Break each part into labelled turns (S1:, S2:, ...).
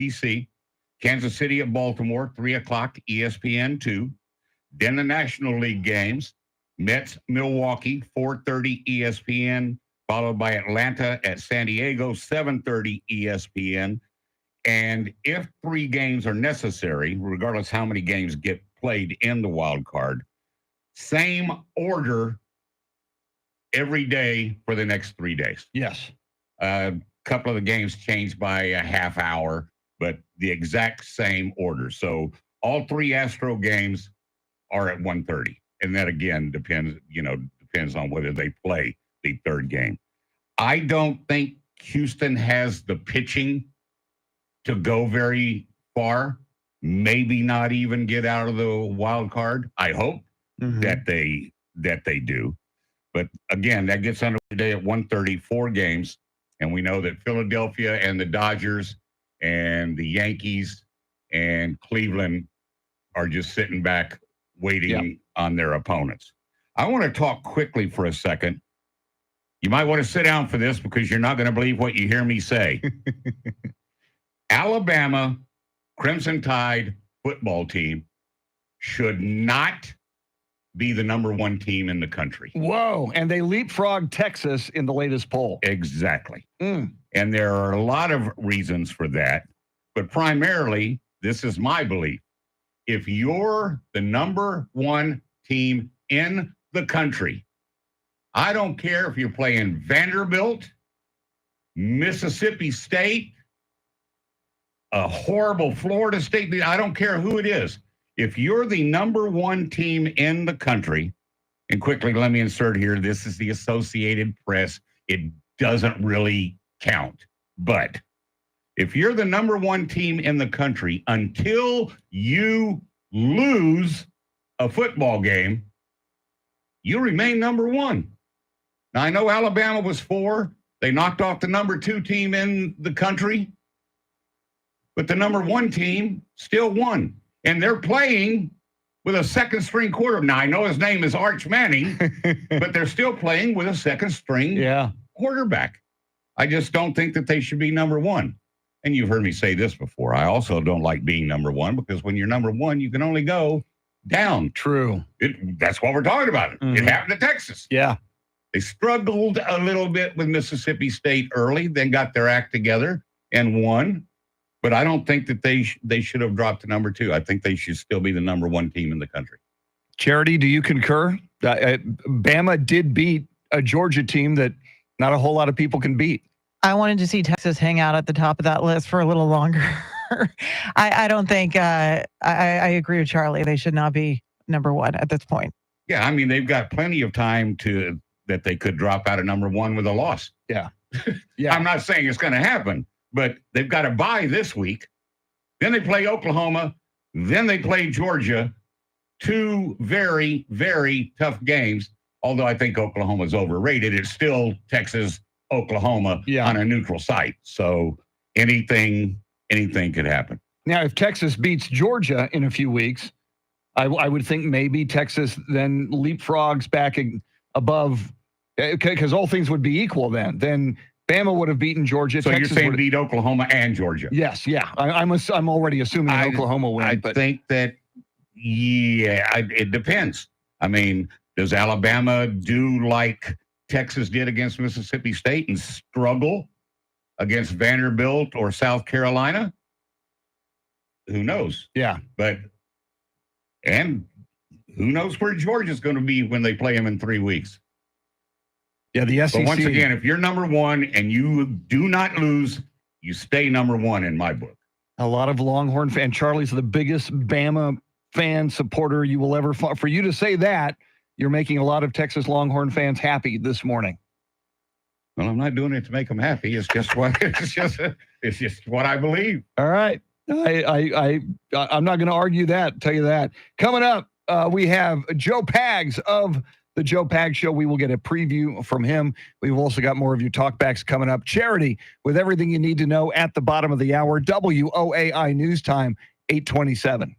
S1: NBC. Kansas City at Baltimore, 3 o'clock, ESPN2. Then the National League games, Mets, Milwaukee, 4:30 ESPN, followed by Atlanta at San Diego, 7:30 ESPN. And if 3 games are necessary, regardless how many games get played in the wild card, same order every day for the next 3 days.
S2: Yes.
S1: A couple of the games changed by a half hour, but the exact same order. So all 3 Astro games are at 1:30. And that, again, depends on whether they play the 3rd game. I don't think Houston has the pitching to go very far, maybe not even get out of the wild card. I hope that they do. But again, that gets underway today at 1:30, 4 games. And we know that Philadelphia and the Dodgers and the Yankees and Cleveland are just sitting back waiting on their opponents. I want to talk quickly for a second. You might want to sit down for this because you're not going to believe what you hear me say. Alabama Crimson Tide football team should not be the number 1 team in the country.
S2: Whoa. And they leapfrogged Texas in the latest poll.
S1: Exactly. And there are a lot of reasons for that. But primarily, this is my belief. If you're the number 1 team in the country, I don't care if you're playing Vanderbilt, Mississippi State, a horrible Florida State. I don't care who it is. If you're the number 1 team in the country, and quickly let me insert here, this is the Associated Press. It doesn't really count. But if you're the number 1 team in the country, until you lose a football game, you remain number 1. Now, I know Alabama was 4. They knocked off the number 2 team in the country. But the number 1 team still won. And they're playing with a second-string quarterback. Now, I know his name is Arch Manning, but they're still playing with a second-string quarterback. I just don't think that they should be number 1. And you've heard me say this before. I also don't like being number 1 because when you're number 1, you can only go down.
S2: True.
S1: That's what we're talking about. It happened to Texas.
S2: Yeah.
S1: They struggled a little bit with Mississippi State early, then got their act together and won. But I don't think that they should have dropped to number 2. I think they should still be the number 1 team in the country.
S2: Charity, do you concur? Bama did beat a Georgia team that not a whole lot of people can beat.
S3: I wanted to see Texas hang out at the top of that list for a little longer. I don't think I agree with Charlie. They should not be number 1 at this point.
S1: Yeah, I mean, they've got plenty of time that they could drop out of number 1 with a loss.
S2: Yeah.
S1: I'm not saying it's going to happen, but they've got to bye this week. Then they play Oklahoma. Then they play Georgia. 2 very, very tough games. Although I think Oklahoma's overrated, it's still Texas, Oklahoma on a neutral site. So anything could happen.
S2: Now, if Texas beats Georgia in a few weeks, I would think maybe Texas then leapfrogs back above, because all things would be equal then. Then Bama would have beaten Georgia.
S1: So
S2: Texas
S1: you're saying beat Oklahoma and Georgia?
S2: Yes, yeah. I'm already assuming Oklahoma win.
S1: I think that, it depends. I mean, does Alabama do like Texas did against Mississippi State and struggle against Vanderbilt or South Carolina? Who knows?
S2: Yeah.
S1: And who knows where Georgia's going to be when they play them in 3 weeks?
S2: Yeah, the SEC.
S1: But once again, if you're number 1 and you do not lose, you stay number 1 in my book.
S2: A lot of Longhorn fans. Charlie's the biggest Bama fan supporter you will ever find. For you to say that, you're making a lot of Texas Longhorn fans happy this morning.
S1: Well, I'm not doing it to make them happy. It's just what it's just what I believe.
S2: All right. I'm not going to argue that. Tell you that. Coming up, we have Joe Pags of the Joe Pags Show. We will get a preview from him. We've also got more of your talkbacks coming up. Charity with everything you need to know at the bottom of the hour. WOAI News Time, 8:27.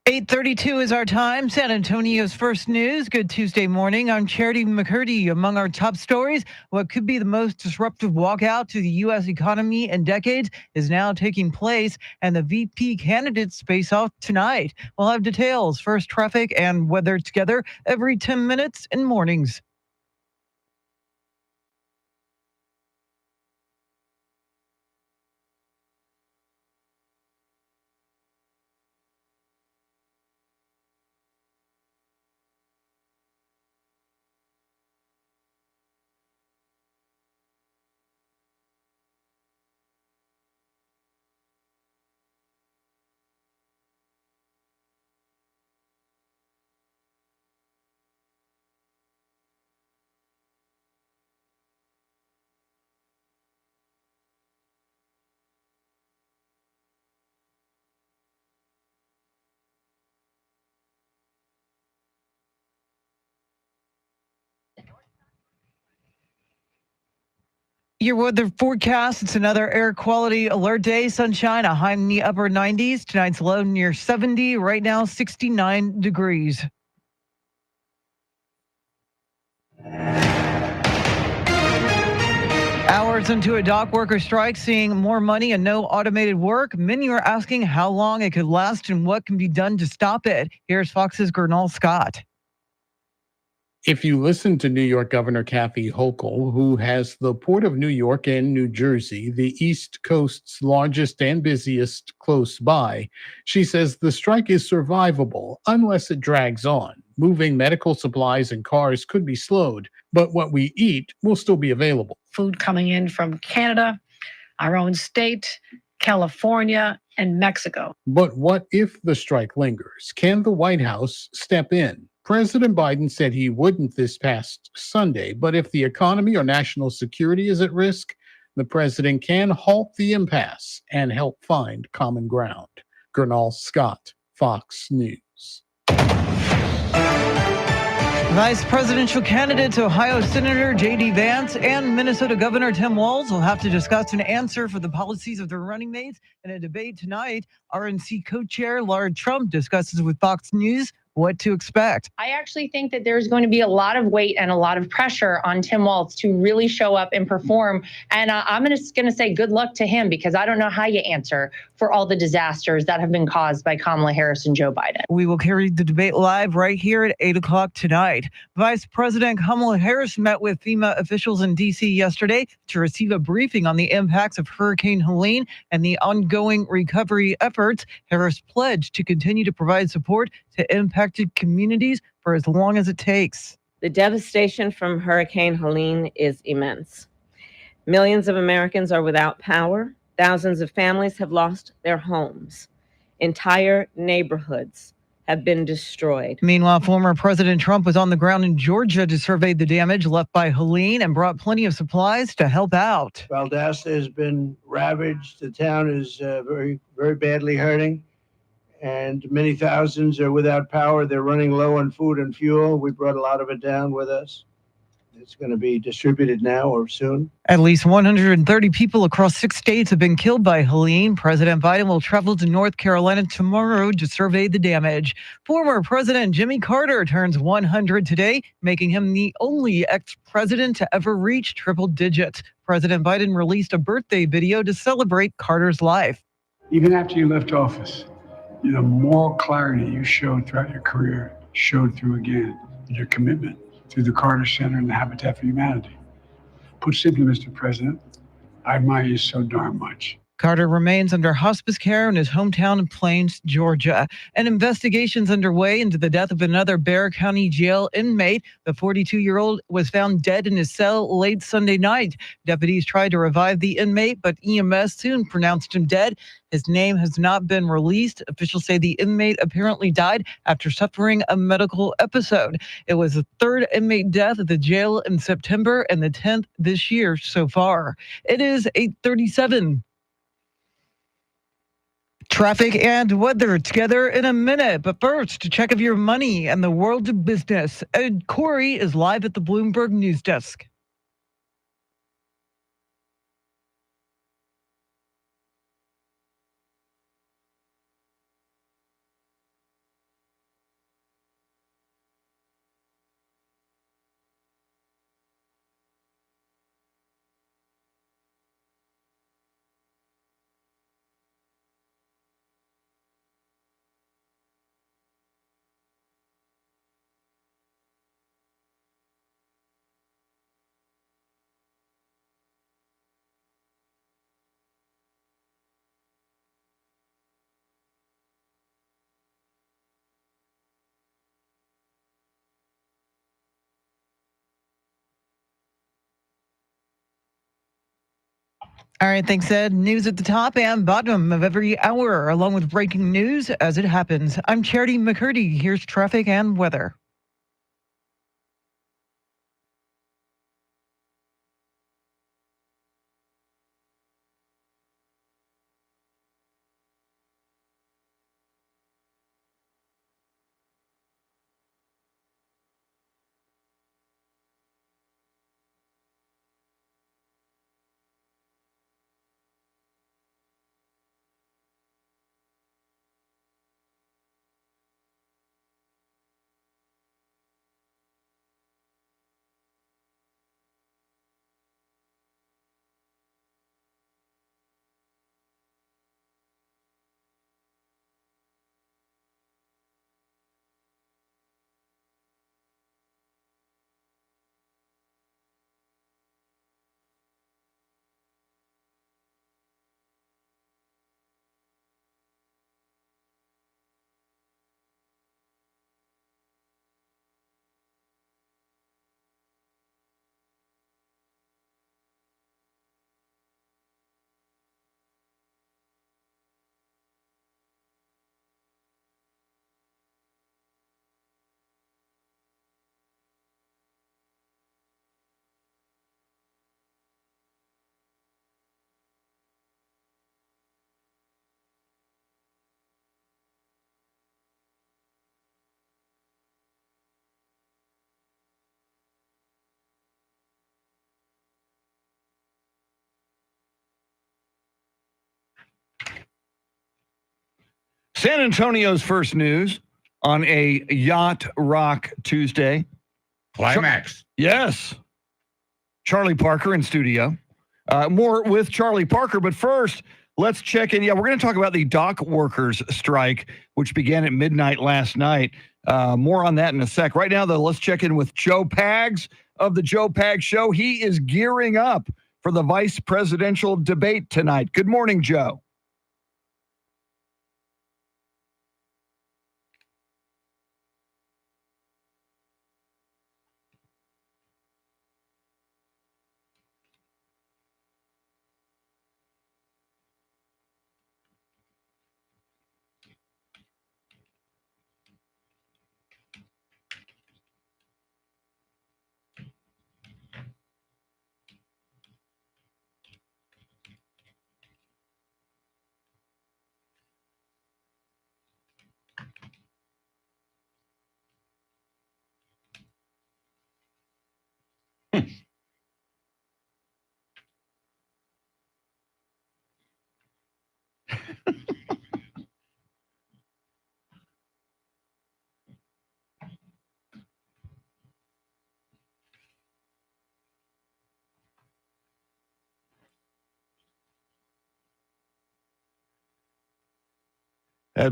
S3: 8:32 is our time. San Antonio's first news. Good Tuesday morning. I'm Charity McCurdy. Among our top stories, what could be the most disruptive walkout to the U.S. economy in decades is now taking place, and the VP candidates face off tonight. We'll have details, first traffic and weather together every 10 minutes in mornings. Your weather forecast, it's another air quality alert day. Sunshine, a high in the upper 90s. Tonight's low near 70. Right now, 69 degrees. Hours into a dock worker strike, seeing more money and no automated work. Many are asking how long it could last and what can be done to stop it. Here's Fox's Gernal Scott.
S4: If you listen to New York Governor Kathy Hochul, who has the Port of New York and New Jersey, the East Coast's largest and busiest, close by, she says the strike is survivable unless it drags on. Moving medical supplies and cars could be slowed, but what we eat will still be available.
S5: Food coming in from Canada, our own state, California, and Mexico.
S4: But what if the strike lingers? Can the White House step in? President Biden said he wouldn't this past Sunday, but if the economy or national security is at risk, the president can halt the impasse and help find common ground. Gernal Scott, Fox News.
S3: Vice presidential candidates Ohio Senator J.D. Vance and Minnesota Governor Tim Walz will have to discuss an answer for the policies of their running mates in a debate tonight. RNC co-chair Lara Trump discusses with Fox News what to expect.
S6: I actually think that there's going to be a lot of weight and a lot of pressure on Tim Walz to really show up and perform. And I'm just going to say good luck to him, because I don't know how you answer for all the disasters that have been caused by Kamala Harris and Joe Biden.
S3: We will carry the debate live right here at 8 o'clock tonight. Vice President Kamala Harris met with FEMA officials in D.C. yesterday to receive a briefing on the impacts of Hurricane Helene and the ongoing recovery efforts. Harris pledged to continue to provide support to impacted communities for as long as it takes.
S7: The devastation from Hurricane Helene is immense. Millions of Americans are without power. Thousands of families have lost their homes. Entire neighborhoods have been destroyed.
S3: Meanwhile, former President Trump was on the ground in Georgia to survey the damage left by Helene and brought plenty of supplies to help out.
S8: Valdosta has been ravaged. The town is very, very badly hurting, and many thousands are without power. They're running low on food and fuel. We brought a lot of it down with us. It's going to be distributed now or soon.
S3: At least 130 people across 6 states have been killed by Helene. President Biden will travel to North Carolina tomorrow to survey the damage. Former President Jimmy Carter turns 100 today, making him the only ex-president to ever reach triple digits. President Biden released a birthday video to celebrate Carter's life.
S9: Even after you left office, the moral clarity you showed throughout your career showed through again in your commitment through the Carter Center and the Habitat for Humanity. Put simply, Mr. President, I admire you so darn much.
S3: Carter remains under hospice care in his hometown of Plains, Georgia. An investigation's underway into the death of another Bexar County jail inmate. The 42-year-old was found dead in his cell late Sunday night. Deputies tried to revive the inmate, but EMS soon pronounced him dead. His name has not been released. Officials say the inmate apparently died after suffering a medical episode. It was the third inmate death at the jail in September and the 10th this year so far. It is 8:37. Traffic and weather together in a minute. But first, to check of your money and the world of business, Ed Corey is live at the Bloomberg News Desk. All right, thanks, Ed. News at the top and bottom of every hour, along with breaking news as it happens. I'm Charity McCurdy. Here's traffic and weather.
S2: San Antonio's first news on a Yacht Rock Tuesday.
S1: Climax.
S2: Yes. Charlie Parker in studio. More with Charlie Parker, but first, let's check in. Yeah, we're going to talk about the dock workers strike, which began at midnight last night. More on that in a sec. Right now, though, let's check in with Joe Pags of the Joe Pags Show. He is gearing up for the vice presidential debate tonight. Good morning, Joe.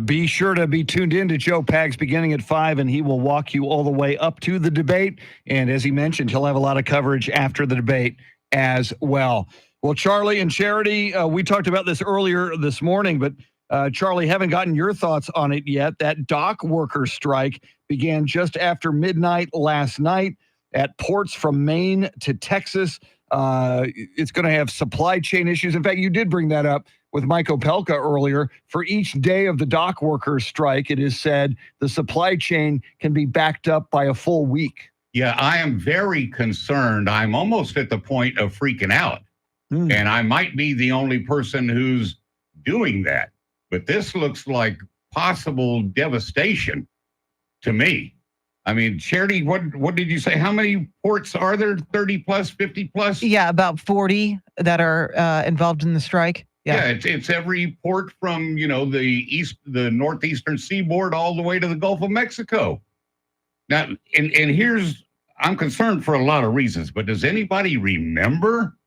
S2: Be sure to be tuned in to Joe Pags beginning at 5, and he will walk you all the way up to the debate. And as he mentioned, he'll have a lot of coverage after the debate as well. Well, Charlie and Charity, we talked about this earlier this morning, but Charlie, haven't gotten your thoughts on it yet. That dock worker strike began just after midnight last night at ports from Maine to Texas. It's going to have supply chain issues. In fact, you did bring that up with Mike Opelka earlier. For each day of the dock workers strike, it is said the supply chain can be backed up by a full week.
S1: Yeah, I am very concerned. I'm almost at the point of freaking out. And I might be the only person who's doing that. But this looks like possible devastation to me. I mean, Charity, what did you say? How many ports are there? 30 plus, 50 plus?
S3: Yeah, about 40 that are involved in the strike.
S1: Yeah, it's every port from, the northeastern seaboard all the way to the Gulf of Mexico. Now, and here's, I'm concerned for a lot of reasons, but does anybody remember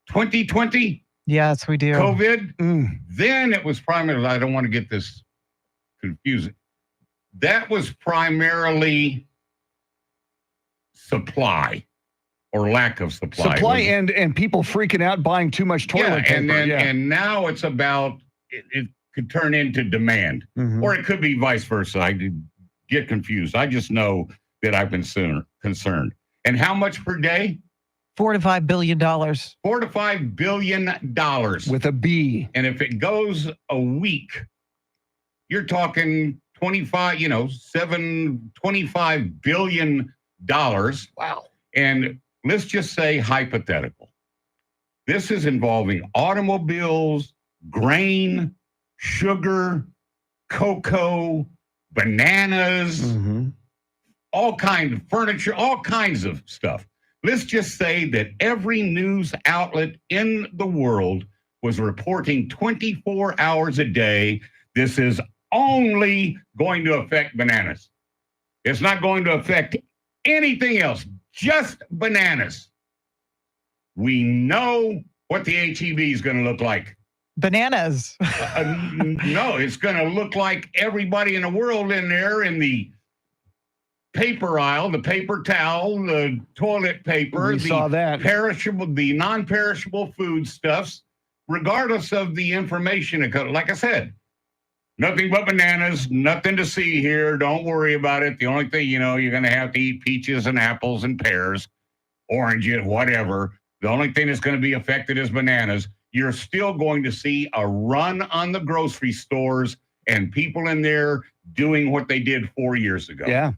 S1: 2020?
S3: Yes, we do.
S1: COVID? Then it was primarily, I don't want to get this confusing. That was primarily supply or lack of supply.
S2: Supply and people freaking out buying too much toilet paper.
S1: And now it's about, it could turn into demand. Or it could be vice versa. I get confused. I just know that I've been concerned. And how much per day?
S3: $4 to $5 billion.
S1: $4 to $5 billion.
S2: With a B.
S1: And if it goes a week, you're talking 25 billion dollars.
S2: Wow.
S1: And let's just say hypothetical. This is involving automobiles, grain, sugar, cocoa, bananas, all kinds of furniture, all kinds of stuff. Let's just say that every news outlet in the world was reporting 24 hours a day. This is only going to affect bananas. It's not going to affect anything else, just bananas. We know what the HEB is going to look like.
S3: Bananas.
S1: No, it's going to look like everybody in the world in there in the paper aisle, the paper towel, the toilet paper,
S2: We saw that.
S1: the non-perishable foodstuffs, regardless of the information. Like I said, nothing but bananas, nothing to see here. Don't worry about it. The only thing, you're going to have to eat peaches and apples and pears, oranges, whatever. The only thing that's going to be affected is bananas. You're still going to see a run on the grocery stores and people in there doing what they did 4 years ago.
S2: Yeah.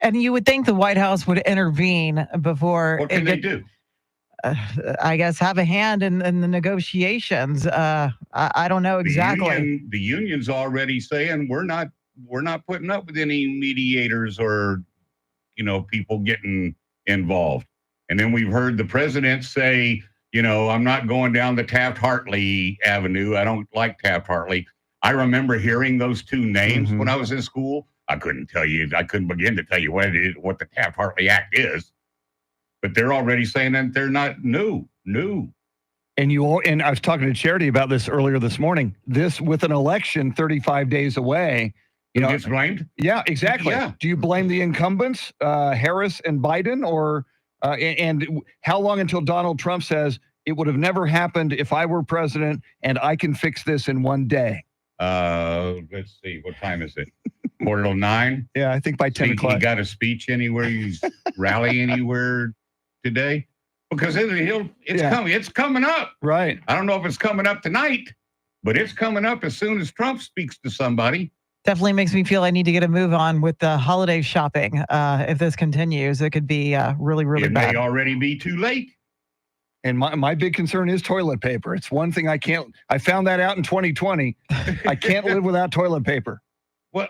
S3: And you would think the White House would intervene before
S1: What can they do?
S3: I guess, have a hand in the negotiations. I don't know exactly.
S1: The union's already saying we're not putting up with any mediators or people getting involved. And then we've heard the president say, I'm not going down the Taft-Hartley Avenue. I don't like Taft-Hartley. I remember hearing those two names when I was in school. I couldn't begin to tell you what it is, what the Taft-Hartley Act is. But they're already saying that they're not new.
S2: And I was talking to Charity about this earlier this morning. This, with an election 35 days away,
S1: Who gets blamed?
S2: Yeah, exactly.
S1: Yeah.
S2: Do you blame the incumbents, Harris and Biden, or and how long until Donald Trump says it would have never happened if I were president and I can fix this in one day?
S1: Let's see. What time is it? 8:45?
S2: Yeah, I think by 10
S1: Think
S2: o'clock.
S1: he got a speech anywhere? He's rally anywhere today? Because it's coming up.
S2: Right.
S1: I don't know if it's coming up tonight, but it's coming up as soon as Trump speaks to somebody.
S3: Definitely makes me feel I need to get a move on with the holiday shopping. If this continues, it could be really, really
S1: It
S3: bad.
S1: may already be too late.
S2: And my big concern is toilet paper. It's one thing I found that out in 2020. I can't live without toilet paper.
S1: Well,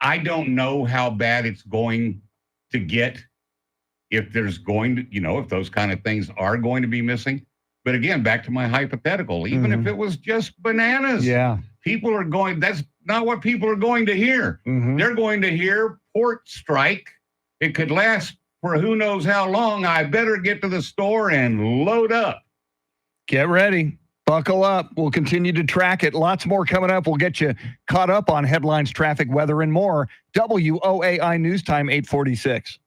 S1: I don't know how bad it's going to get if there's going to, if those kind of things are going to be missing. But again, back to my hypothetical, even if it was just bananas,
S2: Yeah.
S1: that's not what people are going to hear. They're going to hear port strike. It could last for who knows how long. I better get to the store and load up.
S2: Get ready. Buckle up. We'll continue to track it. Lots more coming up. We'll get you caught up on headlines, traffic, weather, and more. WOAI News Time 846.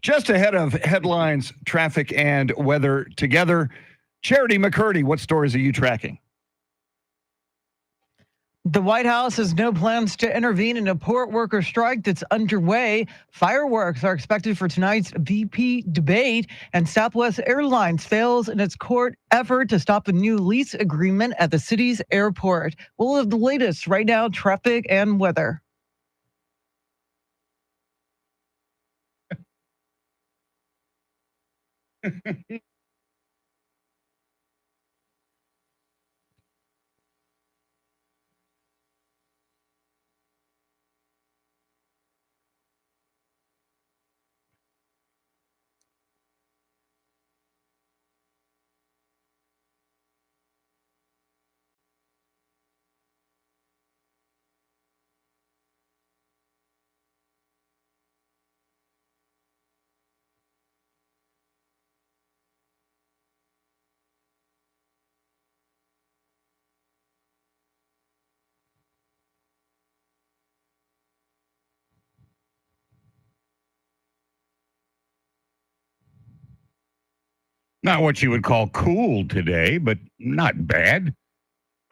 S2: Just ahead of headlines, traffic, and weather together, Charity McCurdy, what stories are you tracking?
S3: The White House has no plans to intervene in a port worker strike that's underway. Fireworks are expected for tonight's VP debate, and Southwest Airlines fails in its court effort to stop the new lease agreement at the city's airport. We'll have the latest right now, traffic and weather.
S1: Not what you would call cool today, but not bad.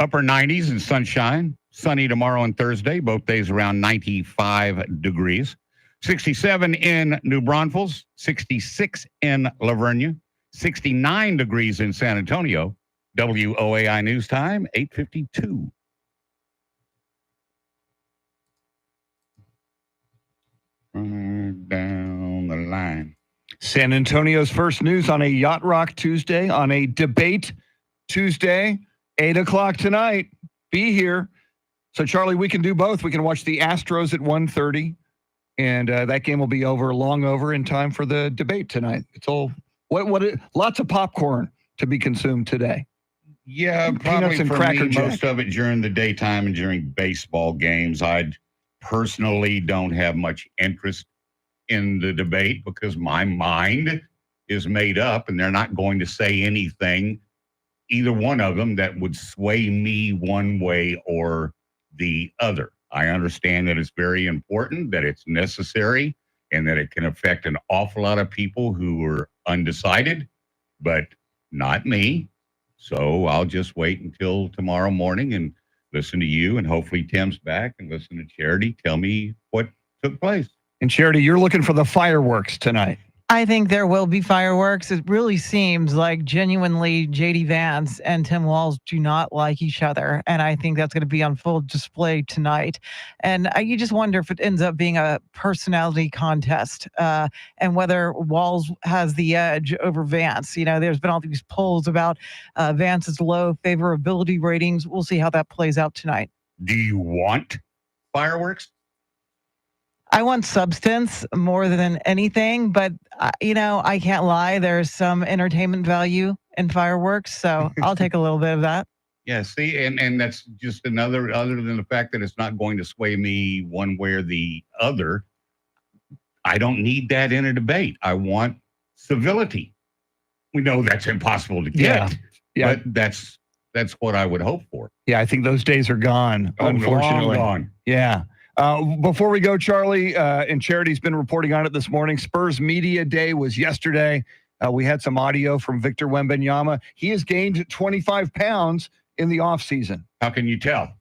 S1: Upper 90s and sunshine. Sunny tomorrow and Thursday, both days around 95 degrees. 67 in New Braunfels, 66 in Lavernia, 69 degrees in San Antonio. WOAI News Time, 8:52. Down the line.
S2: San Antonio's first news on a Yacht Rock Tuesday, on a debate Tuesday, 8 o'clock tonight. Be here. So, Charlie, we can do both. We can watch the Astros at 1:30, and that game will be long over in time for the debate tonight. It's all lots of popcorn to be consumed today.
S1: Yeah,
S2: Peanuts
S1: probably
S2: and
S1: for
S2: Cracker
S1: me,
S2: Jack.
S1: most of it during the daytime and during baseball games. I personally don't have much interest in the debate because my mind is made up and they're not going to say anything, either one of them, that would sway me one way or the other. I understand that it's very important, that it's necessary, and that it can affect an awful lot of people who are undecided, but not me. So I'll just wait until tomorrow morning and listen to you, and hopefully Tim's back, and listen to Charity tell me what took place.
S2: And Charity, you're looking for the fireworks tonight.
S3: I think there will be fireworks. It really seems like genuinely JD Vance and Tim Walz do not like each other. And I think that's going to be on full display tonight. And you just wonder if it ends up being a personality contest and whether Walz has the edge over Vance. You know, there's been all these polls about Vance's low favorability ratings. We'll see how that plays out tonight.
S1: Do you want fireworks?
S3: I want substance more than anything, but I can't lie. There's some entertainment value in fireworks, so I'll take a little bit of that.
S1: Yeah, see, and that's just other than the fact that it's not going to sway me one way or the other. I don't need that in a debate. I want civility. We know that's impossible to get,
S2: Yeah.
S1: but that's what I would hope for.
S2: Yeah, I think those days are gone, unfortunately.
S1: Long gone.
S2: Yeah. Before we go, Charlie, and Charity's been reporting on it this morning. Spurs Media Day was yesterday. We had some audio from Victor Wembanyama. He has gained 25 pounds in the offseason.
S1: How can you tell?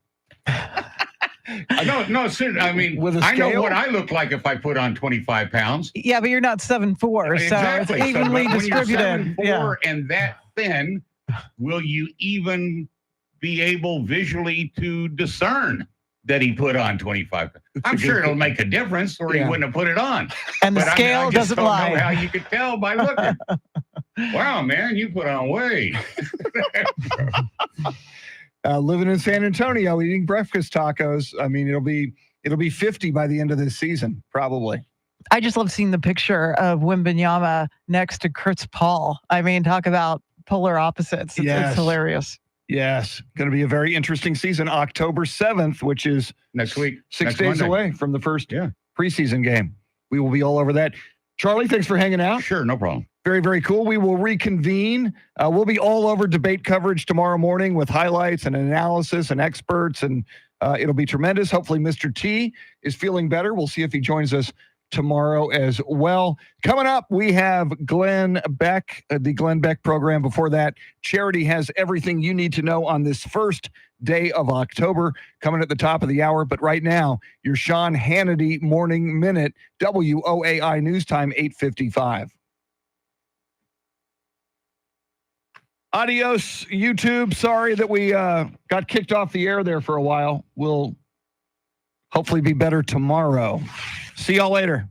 S1: No, seriously. I mean,
S2: With a
S1: I know
S2: scale?
S1: what I look like if I put on 25 pounds.
S3: Yeah, but you're not 7'4",
S1: Exactly.
S3: so it's evenly
S1: but when you're
S3: distributed.
S1: 7'4" and that thin, will you even be able visually to discern that he put on 25 pounds? I'm sure it'll make a difference, or he
S2: Yeah.
S1: wouldn't have put it on.
S3: And the
S1: But
S3: scale
S1: I just
S3: doesn't
S1: don't
S3: lie.
S1: know how you could tell by looking. Wow, man, you put on weight.
S2: Living in San Antonio, eating breakfast tacos. I mean, it'll be 50 by the end of this season, probably.
S3: I just love seeing the picture of Wembanyama next to Chris Paul. I mean, talk about polar opposites.
S2: Yes.
S3: It's hilarious.
S2: Yes, going to be a very interesting season. October 7th, which is
S1: Next week.
S2: 6
S1: next
S2: days
S1: Monday.
S2: away from the first
S1: Yeah.
S2: preseason game. We will be all over that. Charlie, thanks for hanging out.
S1: Sure, no problem.
S2: Very, very cool. We will reconvene. We'll be all over debate coverage tomorrow morning with highlights and analysis and experts, and it'll be tremendous. Hopefully, Mr. T is feeling better. We'll see if he joins us tomorrow as well. Coming up, we have Glenn Beck, the Glenn Beck program. Before that, Charity has everything you need to know on this first day of October, coming at the top of the hour. But right now, your Sean Hannity Morning Minute, WOAI News Time, 8:55. Adios, YouTube. Sorry that we got kicked off the air there for a while. We'll hopefully be better tomorrow. See y'all later.